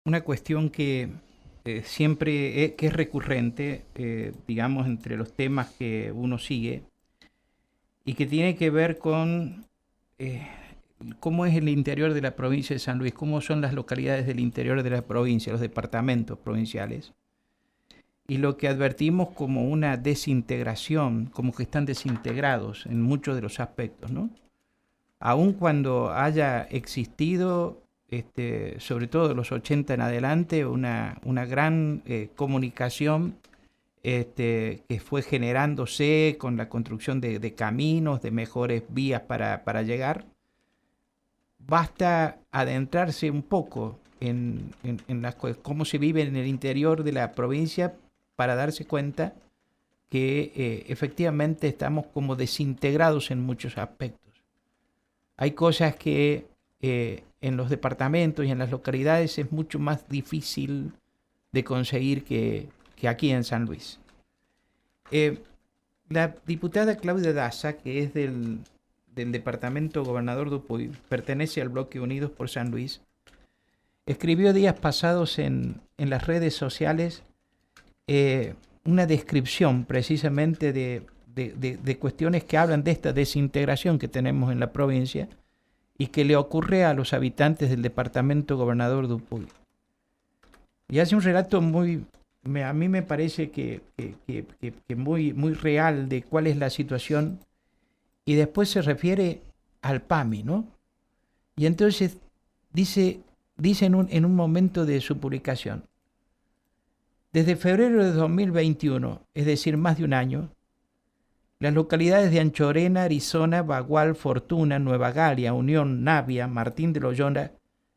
una cuestión que siempre que es recurrente, digamos, entre los temas que uno sigue y que tiene que ver con eh, cómo es el interior de la provincia de San Luis, cómo son las localidades del interior de la provincia, los departamentos provinciales, y lo que advertimos como una desintegración, como que están desintegrados en muchos de los aspectos, ¿no? Aun cuando haya existido, sobre todo de los 80 en adelante, una gran comunicación que fue generándose con la construcción de caminos, de mejores vías para llegar, basta adentrarse un poco cómo se vive en el interior de la provincia para darse cuenta que efectivamente estamos como desintegrados en muchos aspectos. Hay cosas que en los departamentos y en las localidades es mucho más difícil de conseguir que aquí en San Luis. Eh, la diputada Claudia Daza, que es del departamento Gobernador Dupuy, pertenece al bloque Unidos por San Luis, escribió días pasados en las redes sociales una descripción precisamente de cuestiones que hablan de esta desintegración que tenemos en la provincia y que le ocurre a los habitantes del departamento Gobernador Dupuy. Y hace un relato a mí me parece que muy real de cuál es la situación y después se refiere al PAMI, ¿no? Y entonces dice, dice en un momento de su publicación, desde febrero de 2021, es decir, más de un año, las localidades de Anchorena, Arizona, Bagual, Fortuna, Nueva Galia, Unión, Navia, Martín de Loyola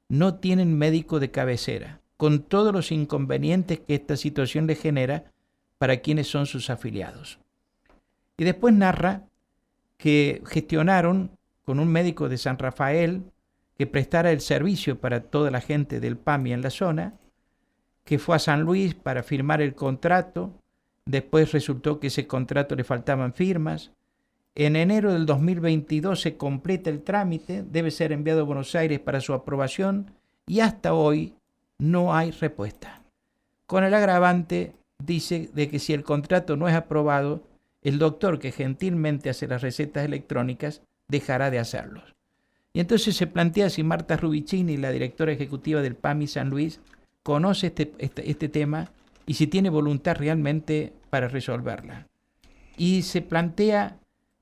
no tienen médico de cabecera, con todos los inconvenientes que esta situación les genera para quienes son sus afiliados. Y después narra que gestionaron con un médico de San Rafael que prestara el servicio para toda la gente del PAMI en la zona, que fue a San Luis para firmar el contrato, después resultó que ese contrato le faltaban firmas. En enero del 2022 se completa el trámite, debe ser enviado a Buenos Aires para su aprobación y hasta hoy no hay respuesta. Con el agravante, dice, de que si el contrato no es aprobado, el doctor que gentilmente hace las recetas electrónicas dejará de hacerlos. Y entonces se plantea si Marta Rubicini, la directora ejecutiva del PAMI San Luis, conoce este tema y si tiene voluntad realmente para resolverla. Y se plantea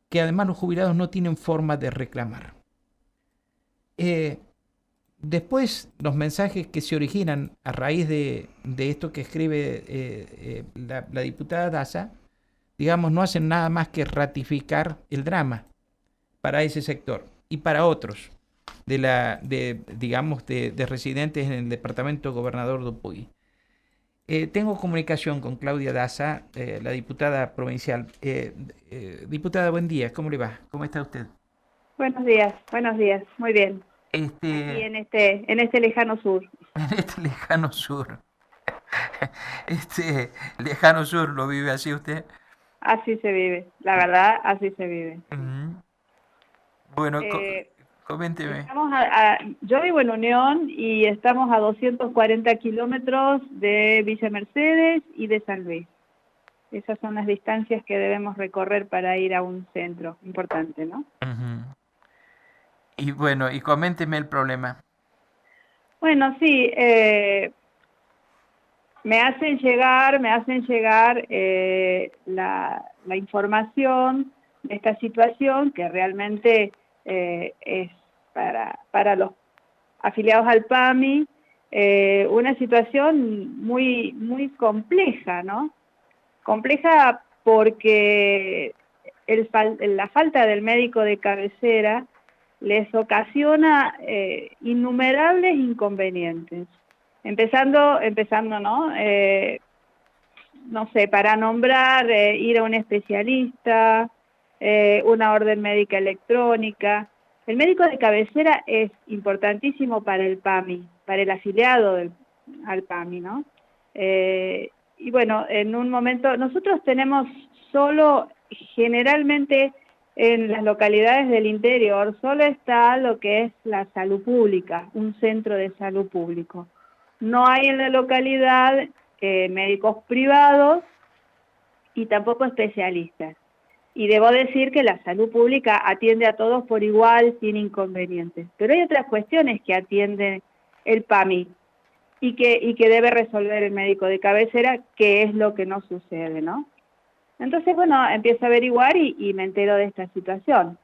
que además los jubilados no tienen forma de reclamar. Eh, Después, los mensajes que se originan a raíz de esto que escribe la diputada Daza, digamos, no hacen nada más que ratificar el drama para ese sector y para otros digamos, de residentes en el departamento Gobernador Dupuy. Tengo comunicación con Claudia Daza, la diputada provincial. Diputada, buen día, ¿cómo le va? ¿Cómo está usted? Buenos días, muy bien. Aquí Este, en este lejano sur. en este lejano sur, este lejano sur, ¿lo vive así usted? Así se vive, la verdad, así se vive. Ujú. Bueno, Eh, coménteme. yo vivo en Unión y estamos a 240 kilómetros de Villa Mercedes y de San Luis. Esas son las distancias que debemos recorrer para ir a un centro importante, ¿no? Ujú. Y bueno, y coménteme el problema. Bueno, sí, me hacen llegar la información de esta situación que realmente es para los afiliados al PAMI una situación muy compleja, ¿no? Compleja porque la falta del médico de cabecera les ocasiona innumerables inconvenientes. Empezando, ¿no? No sé, para nombrar, ir a un especialista, una orden médica electrónica. El médico de cabecera es importantísimo para el PAMI, para el afiliado al PAMI, ¿no? Y bueno, en un momento, nosotros tenemos solo, generalmente en las localidades del interior, solo está lo que es la salud pública, un centro de salud público. No hay en la localidad médicos privados y tampoco especialistas. Y debo decir que la salud pública atiende a todos por igual, sin inconvenientes. Pero hay otras cuestiones que atiende el PAMI y que debe resolver el médico de cabecera, que es lo que no sucede, ¿no? Entonces, bueno, empiezo a averiguar y me entero de esta situación.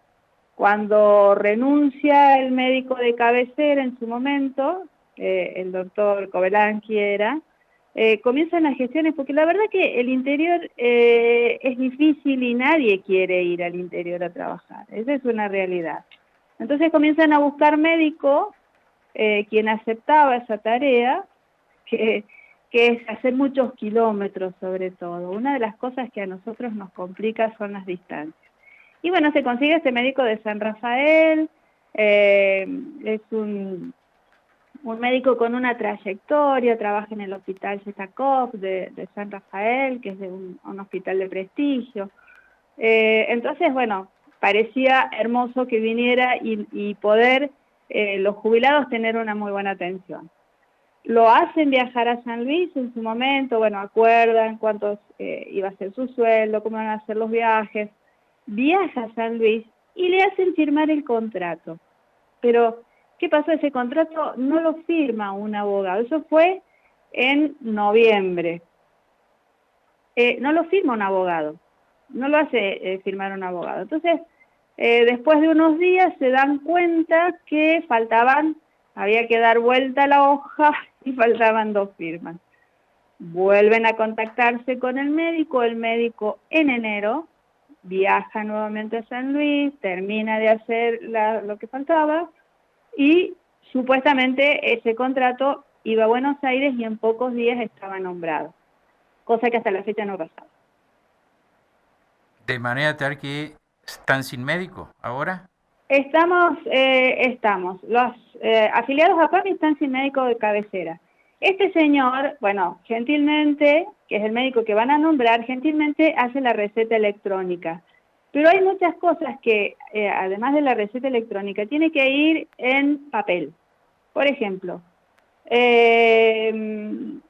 Cuando renuncia el médico de cabecera en su momento, el doctor Kobelanqui era, comienzan las gestiones, porque la verdad que el interior es difícil y nadie quiere ir al interior a trabajar, esa es una realidad. Entonces comienzan a buscar médico, quien aceptaba esa tarea, que, que es hacer muchos kilómetros sobre todo. Una de las cosas que a nosotros nos complica son las distancias. Y bueno, se consigue este médico de San Rafael, es un médico con una trayectoria, trabaja en el hospital Zetakov de San Rafael, que es de un hospital de prestigio. Entonces, bueno, parecía hermoso que viniera y poder los jubilados tener una muy buena atención. Lo hacen viajar a San Luis en su momento, bueno, acuerdan cuántos iba a ser su sueldo, cómo van a ser los viajes. Viaja a San Luis y le hacen firmar el contrato. Pero, ¿qué pasó? Ese contrato no lo firma un abogado. Eso fue en noviembre. No lo firma un abogado. No lo hace firmar un abogado. Entonces, después de unos días se dan cuenta que había que dar vuelta a la hoja y faltaban 2 firmas. Vuelven a contactarse con el médico en enero viaja nuevamente a San Luis, termina de hacer lo que faltaba y supuestamente ese contrato iba a Buenos Aires y en pocos días estaba nombrado, cosa que hasta la fecha no pasaba. De manera tal que están sin médico ahora. Estamos. Los afiliados a PAMI están sin médico de cabecera. Este señor, bueno, gentilmente, que es el médico que van a nombrar, gentilmente hace la receta electrónica. Pero hay muchas cosas que, además de la receta electrónica, tiene que ir en papel. Por ejemplo,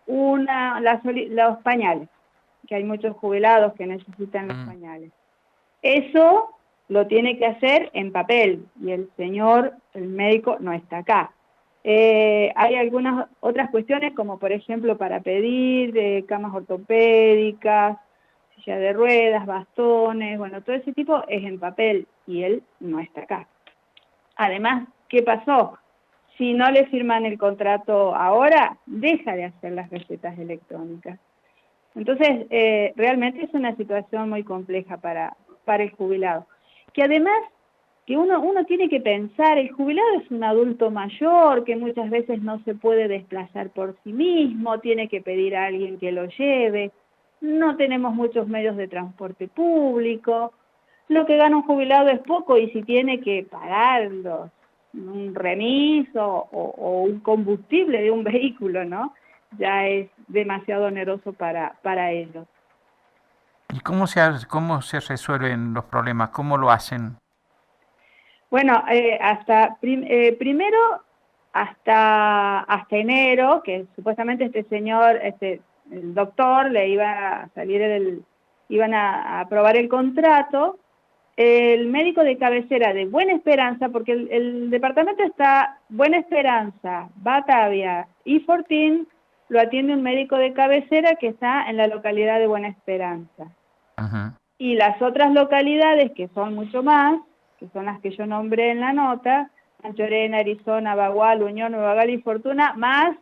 los pañales, que hay muchos jubilados que necesitan los pañales. Eso lo tiene que hacer en papel y el médico, no está acá. Hay algunas otras cuestiones, como por ejemplo para pedir camas ortopédicas, silla de ruedas, bastones, bueno, todo ese tipo es en papel y él no está acá. Además, ¿qué pasó? Si no le firman el contrato ahora, deja de hacer las recetas electrónicas. Entonces, realmente es una situación muy compleja para el jubilado. Que además, que uno tiene que pensar, el jubilado es un adulto mayor que muchas veces no se puede desplazar por sí mismo, tiene que pedir a alguien que lo lleve, no tenemos muchos medios de transporte público, lo que gana un jubilado es poco y si tiene que pagar un remis o un combustible de un vehículo, ¿no? Ya es demasiado oneroso para ellos. ¿Y cómo se resuelven los problemas? ¿Cómo lo hacen? Bueno, primero hasta enero, que supuestamente este señor, el doctor, le iba a salir iban a aprobar el contrato, el médico de cabecera de Buena Esperanza, porque el departamento está Buena Esperanza, Batavia y Fortín, lo atiende un médico de cabecera que está en la localidad de Buena Esperanza. Uh-huh. Y las otras localidades, que son mucho más, que son las que yo nombré en la nota, Anchorena, Arizona, Bagual, Unión, Nueva Gali y Fortuna, más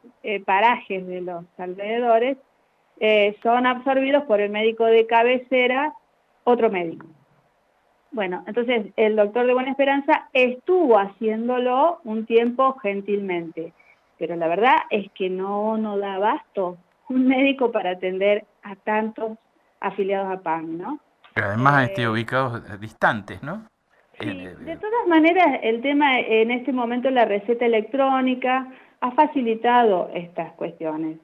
parajes de los alrededores, son absorbidos por el médico de cabecera, otro médico. Bueno, entonces el doctor de Buena Esperanza estuvo haciéndolo un tiempo gentilmente, pero la verdad es que no da abasto un médico para atender a tantos afiliados a PAN, ¿no? Pero además ubicados distantes, ¿no? Sí, de todas maneras, el tema en este momento, la receta electrónica ha facilitado estas cuestiones.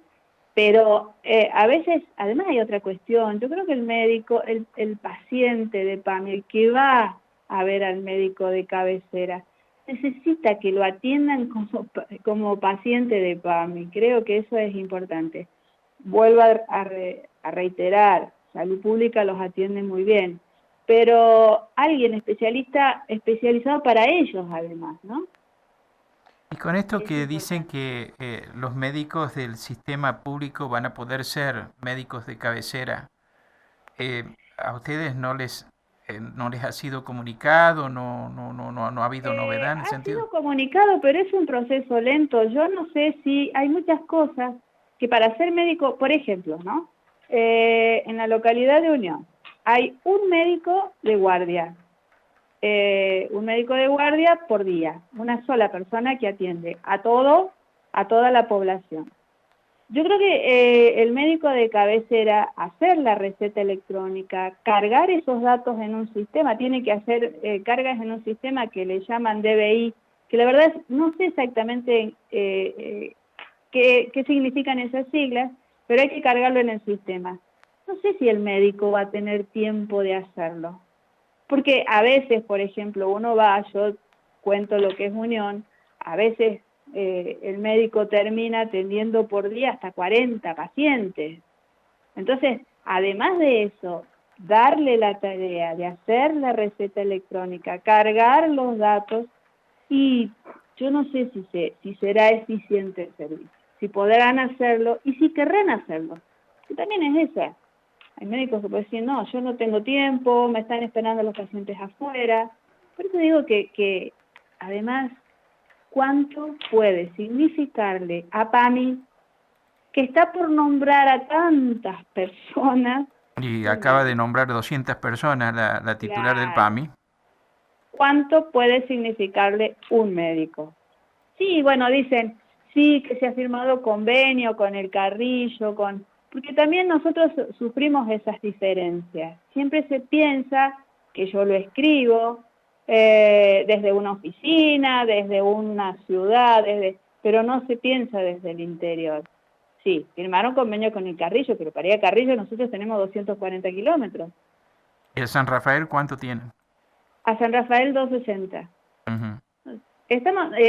Pero a veces, además hay otra cuestión, yo creo que el médico, el paciente de PAMI, el que va a ver al médico de cabecera, necesita que lo atiendan como paciente de PAMI. Creo que eso es importante. Vuelvo a reiterar, salud pública los atiende muy bien, pero alguien especializado para ellos además, ¿no? Y con esto Es que dicen importante. que los médicos del sistema público van a poder ser médicos de cabecera, ¿a ustedes no les ha sido comunicado, no ha habido novedad en ese Ha sentido? sido comunicado, pero es un proceso lento. Yo no sé si hay muchas cosas que para ser médico, por ejemplo, ¿no? En la localidad de Unión hay un médico de guardia por día, una sola persona que atiende a toda la población. Yo creo que el médico de cabecera, hacer la receta electrónica, cargar esos datos en un sistema, tiene que hacer cargas en un sistema que le llaman DBI, que la verdad no sé exactamente qué significan esas siglas, pero hay que cargarlo en el sistema. No sé si el médico va a tener tiempo de hacerlo. Porque a veces, por ejemplo, yo cuento lo que es Unión, a veces el médico termina atendiendo por día hasta 40 pacientes. Entonces, además de eso, darle la tarea de hacer la receta electrónica, cargar los datos, y yo no sé si será eficiente el servicio, si podrán hacerlo y si querrán hacerlo. Que también es esa. Hay médicos que pueden decir, no, yo no tengo tiempo, me están esperando los pacientes afuera. Por eso digo que además, ¿cuánto puede significarle a PAMI, que está por nombrar a tantas personas, Y un acaba de médico? nombrar 200 personas la titular del Claro. PAMI. ¿Cuánto puede significarle un médico? Sí, bueno, dicen, sí, que se ha firmado convenio con el Carrillo, porque también nosotros sufrimos esas diferencias. Siempre se piensa que yo lo escribo desde una oficina, desde una ciudad, pero no se piensa desde el interior. Sí, firmaron convenio con el Carrillo, pero para ir a Carrillo nosotros tenemos 240 kilómetros. ¿Y el San Rafael cuánto tiene? A San Rafael 260. Ujú.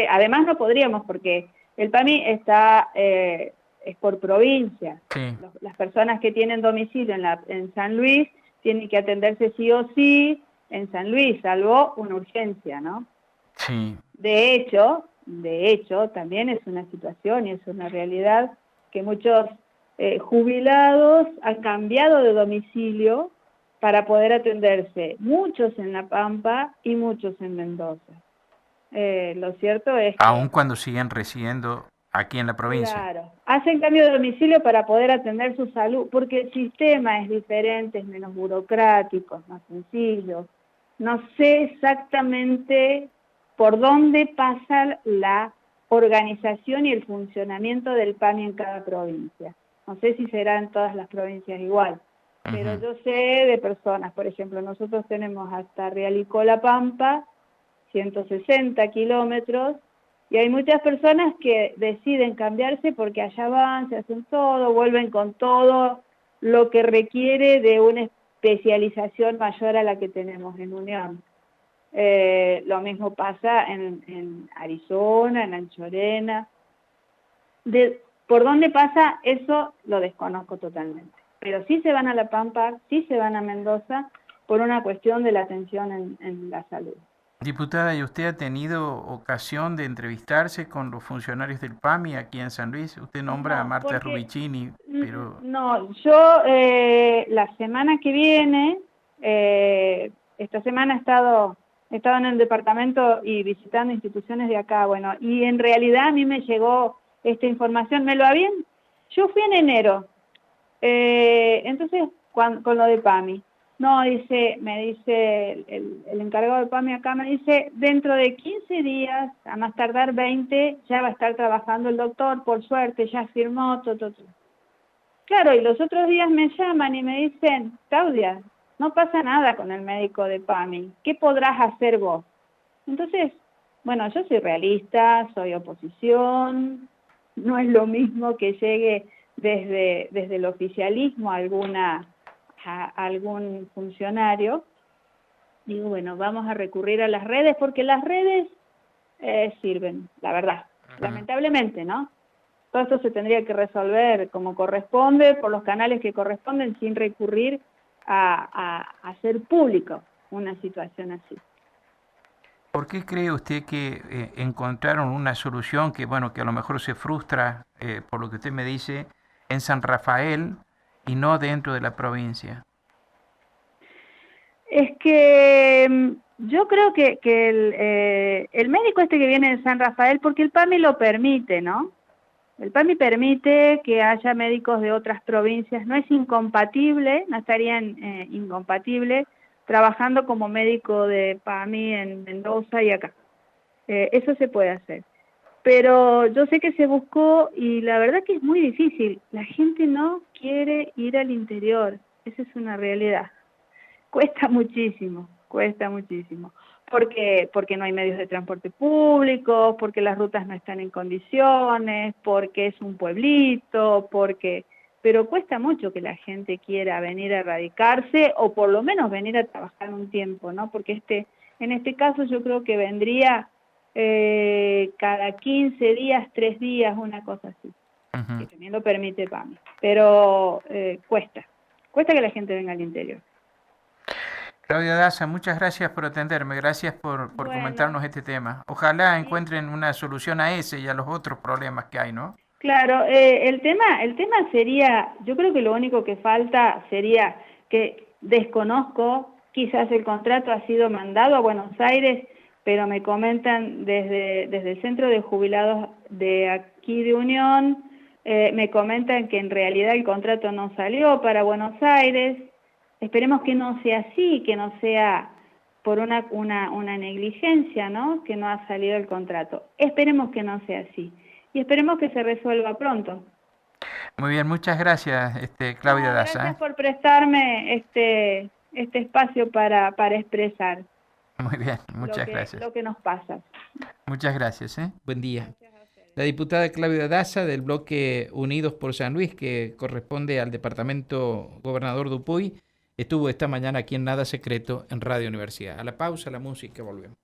Además no podríamos porque el PAMI es por provincia. Sí, Las personas que tienen domicilio en San Luis tienen que atenderse sí o sí en San Luis, salvo una urgencia, ¿no? sí. De hecho, también es una situación y es una realidad que muchos jubilados han cambiado de domicilio para poder atenderse, muchos en La Pampa y muchos en Mendoza. Lo cierto es Aun que, cuando siguen residiendo aquí en la provincia. claro, hacen cambio de domicilio para poder atender su salud, porque el sistema es diferente, es menos burocrático, es más sencillo. No sé exactamente por dónde pasa la organización y el funcionamiento del PAMI en cada provincia. No sé si será en todas las provincias igual, pero Ujú. yo sé de personas, por ejemplo, nosotros tenemos hasta Realicó La Pampa, 160 kilómetros, y hay muchas personas que deciden cambiarse porque allá van, se hacen todo, vuelven con todo lo que requiere de una especialización mayor a la que tenemos en Unión. Lo mismo pasa en Arizona, en Anchorena. ¿Por dónde pasa? Eso lo desconozco totalmente. Pero sí se van a La Pampa, sí se van a Mendoza por una cuestión de la atención en la salud. Diputada, ¿y usted ha tenido ocasión de entrevistarse con los funcionarios del PAMI aquí en San Luis? Usted nombra a No, Marta porque Rubicini, pero no, yo la semana que viene, esta semana he estado en el departamento y visitando instituciones de acá, bueno, y en realidad a mí me llegó esta información, yo fui en enero, entonces con lo de PAMI, no, me dice el encargado de PAMI acá, me dice, dentro de 15 días, a más tardar 20, ya va a estar trabajando el doctor, por suerte, ya firmó, todo. Claro, y los otros días me llaman y me dicen, Claudia, no pasa nada con el médico de PAMI, ¿qué podrás hacer vos? Entonces, bueno, yo soy realista, soy oposición, no es lo mismo que llegue desde el oficialismo a algún funcionario. Digo, bueno, vamos a recurrir a las redes, porque las redes sirven, la verdad. Ajá. Lamentablemente, ¿no? Todo esto se tendría que resolver como corresponde, por los canales que corresponden, sin recurrir a hacer público una situación así. ¿Por qué cree usted que encontraron una solución que, bueno, que a lo mejor se frustra, por lo que usted me dice, en San Rafael y no dentro de la provincia? Es que yo creo que el médico este que viene de San Rafael, porque el PAMI lo permite, ¿no? El PAMI permite que haya médicos de otras provincias, no es incompatible, no estarían incompatibles trabajando como médico de PAMI en Mendoza y acá. Eso se puede hacer. Pero yo sé que se buscó y la verdad que es muy difícil. La gente no quiere ir al interior, esa es una realidad. Cuesta muchísimo, cuesta muchísimo. Porque no hay medios de transporte público, porque las rutas no están en condiciones, porque es un pueblito, pero cuesta mucho que la gente quiera venir a radicarse o por lo menos venir a trabajar un tiempo, ¿no? Porque en este caso yo creo que vendría cada 15 días, 3 días, una cosa así, que también lo permite PAMI. Pero cuesta que la gente venga al interior. Claudia Daza, muchas gracias por atenderme, gracias por Bueno, comentarnos este tema. Ojalá sí. encuentren una solución a ese y a los otros problemas que hay, ¿no? Claro, el tema sería, yo creo que lo único que falta sería que desconozco, quizás el contrato ha sido mandado a Buenos Aires, pero me comentan desde el centro de jubilados de aquí de Unión, me comentan que en realidad el contrato no salió para Buenos Aires. Esperemos que no sea así, que no sea por una negligencia, ¿no? Que no ha salido el contrato. Esperemos que no sea así. Y esperemos que se resuelva pronto. Muy bien, muchas gracias, Claudia No, Daza. gracias por prestarme este espacio para expresar Muy bien, muchas gracias. lo que nos pasa. Muchas gracias, ¿eh? Buen día. Gracias a ustedes. La diputada Claudia Daza del bloque Unidos por San Luis, que corresponde al departamento Gobernador Dupuy, estuvo esta mañana aquí en Nada Secreto en Radio Universidad. A la pausa, la música, volvemos.